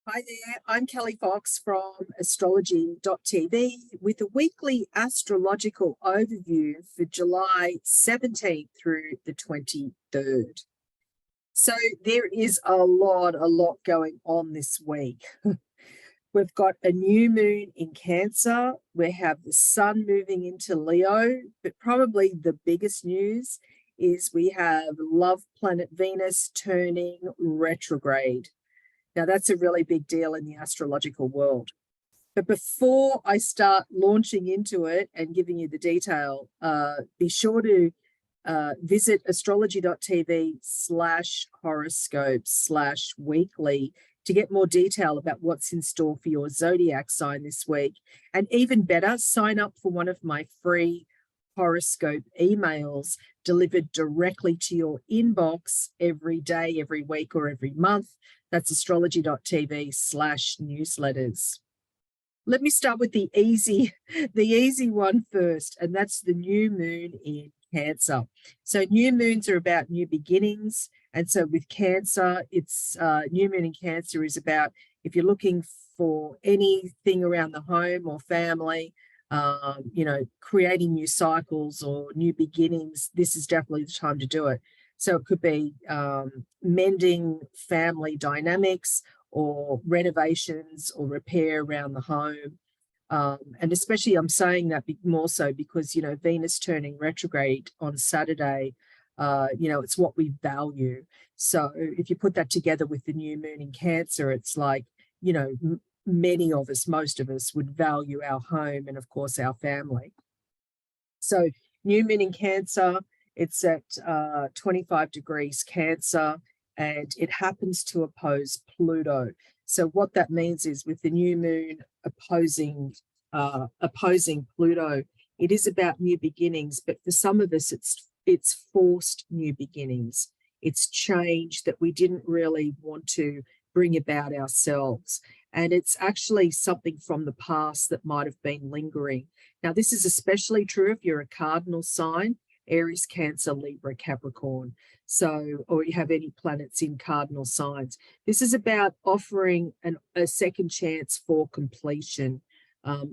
Hi there, I'm Kelli Fox from astrology.tv with a weekly astrological overview for July 17th through the 23rd. So there is a lot going on this week. We've got a new moon in Cancer. We have the sun moving into Leo, but probably the biggest news is we have love planet Venus turning retrograde. Now, that's a really big deal in the astrological world. But before I start launching into it and giving you the detail, be sure to visit astrology.tv/horoscope/weekly to get more detail about what's in store for your zodiac sign this week. And even better, sign up for one of my free horoscope emails delivered directly to your inbox every day, every week, or every month. That's astrology.tv/newsletters. Let me start with the easy one first, and that's the new moon in Cancer. So new moons are about new beginnings. And so with Cancer, it's new moon in Cancer is about if you're looking for anything around the home or family, creating new cycles or new beginnings, this is definitely the time to do it. So it could be mending family dynamics or renovations or repair around the home. And especially I'm saying that more so because, Venus turning retrograde on Saturday, it's what we value. So if you put that together with the new moon in Cancer, it's like, many of us, most of us would value our home and of course our family. So new moon in Cancer, it's at 25 degrees Cancer, and it happens to oppose Pluto. So what that means is with the new moon opposing Pluto, it is about new beginnings, but for some of us, it's forced new beginnings. It's change that we didn't really want to bring about ourselves. And it's actually something from the past that might have been lingering. Now, this is especially true if you're a cardinal sign, Aries, Cancer, Libra, Capricorn. So, or you have any planets in cardinal signs. This is about offering a second chance for completion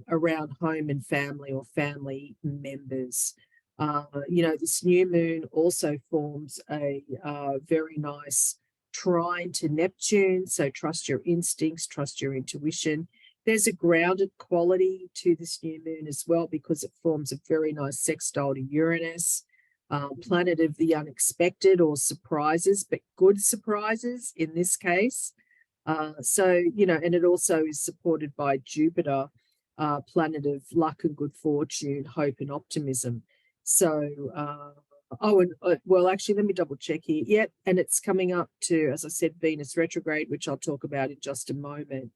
around home and family or family members. This new moon also forms a very nice trine to Neptune. So trust your instincts, trust your intuition. There's a grounded quality to this new moon as well because it forms a very nice sextile to Uranus, planet of the unexpected or surprises, but good surprises in this case. And it also is supported by Jupiter, planet of luck and good fortune, hope and optimism. So, actually, let me double check here. Yep, and it's coming up to, as I said, Venus retrograde, which I'll talk about in just a moment.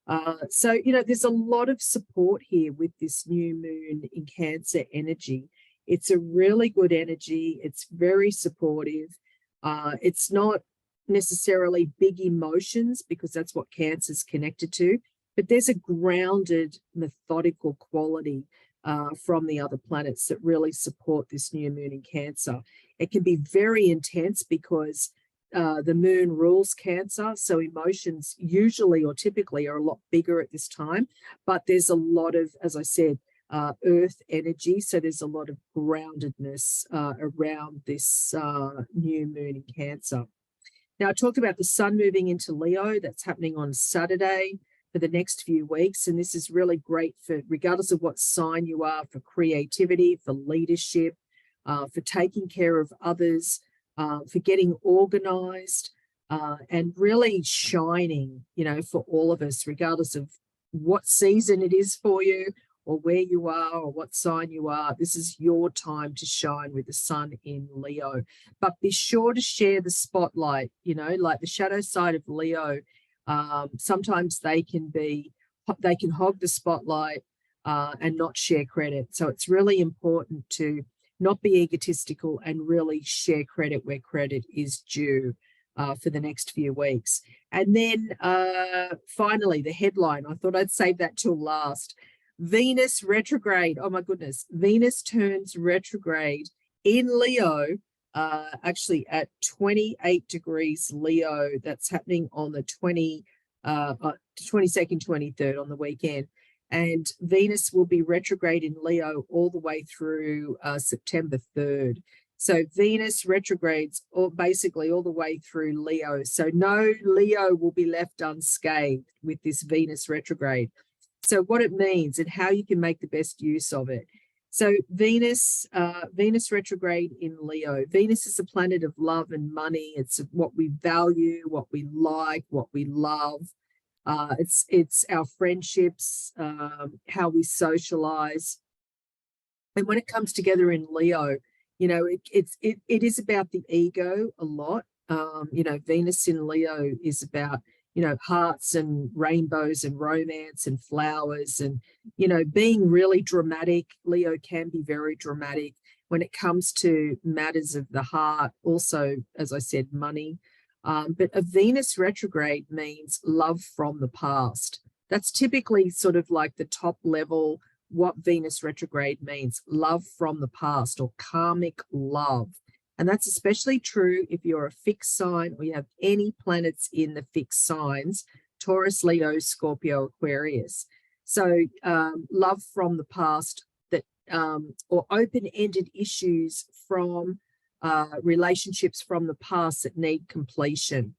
There's a lot of support here with this new moon in Cancer energy. It's a really good energy. It's very supportive. It's not necessarily big emotions because that's what Cancer's connected to, but there's a grounded, methodical quality from the other planets that really support this new moon in Cancer. It can be very intense because the moon rules Cancer, so emotions usually or typically are a lot bigger at this time, but there's a lot of, as I said, earth energy, so there's a lot of groundedness around this new moon in Cancer. Now, I talked about the sun moving into Leo. That's happening on Saturday for the next few weeks, and this is really great for, regardless of what sign you are, for creativity, for leadership, for taking care of others, for getting organized, and really shining, for all of us, regardless of what season it is for you or where you are or what sign you are. This is your time to shine with the sun in Leo. But be sure to share the spotlight, like the shadow side of Leo. Sometimes they can hog the spotlight and not share credit. So it's really important to not be egotistical and really share credit where credit is due for the next few weeks. And then finally, the headline, I thought I'd save that till last. Venus retrograde. Oh my goodness. Venus turns retrograde in Leo, actually at 28 degrees Leo. That's happening on the 22nd, 23rd on the weekend. And Venus will be retrograde in Leo all the way through September 3rd. So Venus retrogrades basically all the way through Leo. So no Leo will be left unscathed with this Venus retrograde. So what it means and how you can make the best use of it. So Venus retrograde in Leo. Venus is the planet of love and money. It's what we value, what we like, what we love. It's our friendships, how we socialize. And when it comes together in Leo, you know, it is about the ego a lot. You know, Venus in Leo is about, you know, hearts and rainbows and romance and flowers and, you know, being really dramatic. Leo can be very dramatic when it comes to matters of the heart. Also, as I said, money. But a Venus retrograde means love from the past. That's typically sort of like the top level, what Venus retrograde means, love from the past or karmic love. And that's especially true if you're a fixed sign or you have any planets in the fixed signs, Taurus, Leo, Scorpio, Aquarius. So love from the past that or open-ended issues from relationships from the past that need completion.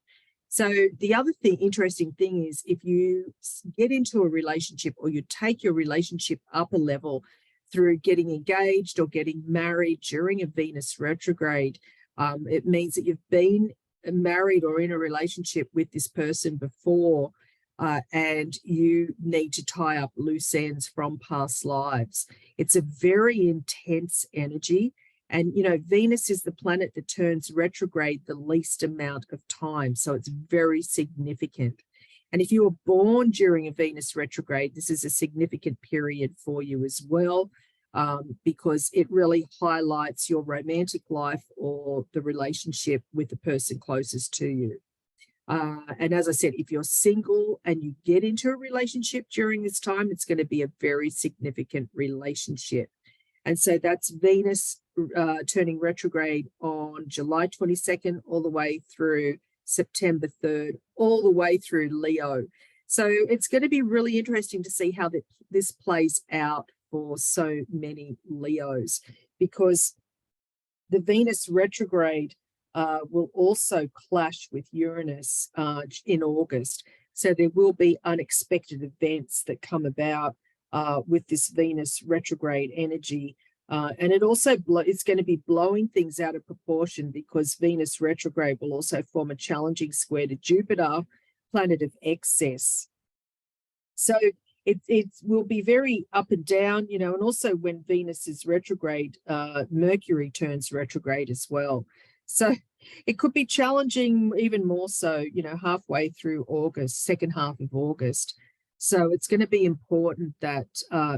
So the other interesting thing is if you get into a relationship or you take your relationship up a level through getting engaged or getting married during a Venus retrograde, it means that you've been married or in a relationship with this person before, and you need to tie up loose ends from past lives. It's a very intense energy. And, you know, Venus is the planet that turns retrograde the least amount of time. So it's very significant. And if you were born during a Venus retrograde, this is a significant period for you as well, because it really highlights your romantic life or the relationship with the person closest to you. And as I said, if you're single and you get into a relationship during this time, it's going to be a very significant relationship. And so that's Venus turning retrograde on July 22nd all the way through September 3rd, all the way through Leo. So it's going to be really interesting to see how this plays out for so many Leos, because the Venus retrograde will also clash with Uranus in August. So there will be unexpected events that come about with this Venus retrograde energy. And it also it's going to be blowing things out of proportion, because Venus retrograde will also form a challenging square to Jupiter, planet of excess. So it will be very up and down, you know, and also when Venus is retrograde, Mercury turns retrograde as well. So it could be challenging even more so, you know, halfway through August, second half of August. So it's going to be important that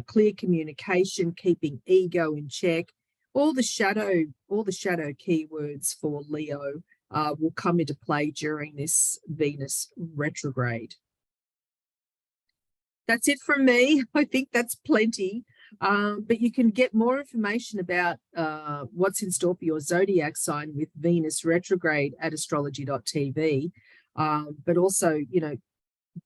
clear communication, keeping ego in check, all the shadow keywords for Leo will come into play during this Venus retrograde. That's it from me. I think that's plenty. But you can get more information about what's in store for your zodiac sign with Venus retrograde at astrology.tv. But also, you know,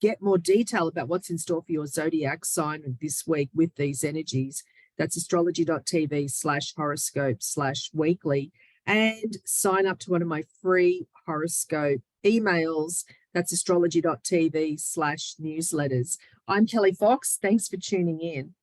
get more detail about what's in store for your zodiac sign this week with these energies. That's astrology.tv/horoscope/weekly, and sign up to one of my free horoscope emails. That's astrology.tv/newsletters. I'm Kelli Fox. Thanks for tuning in.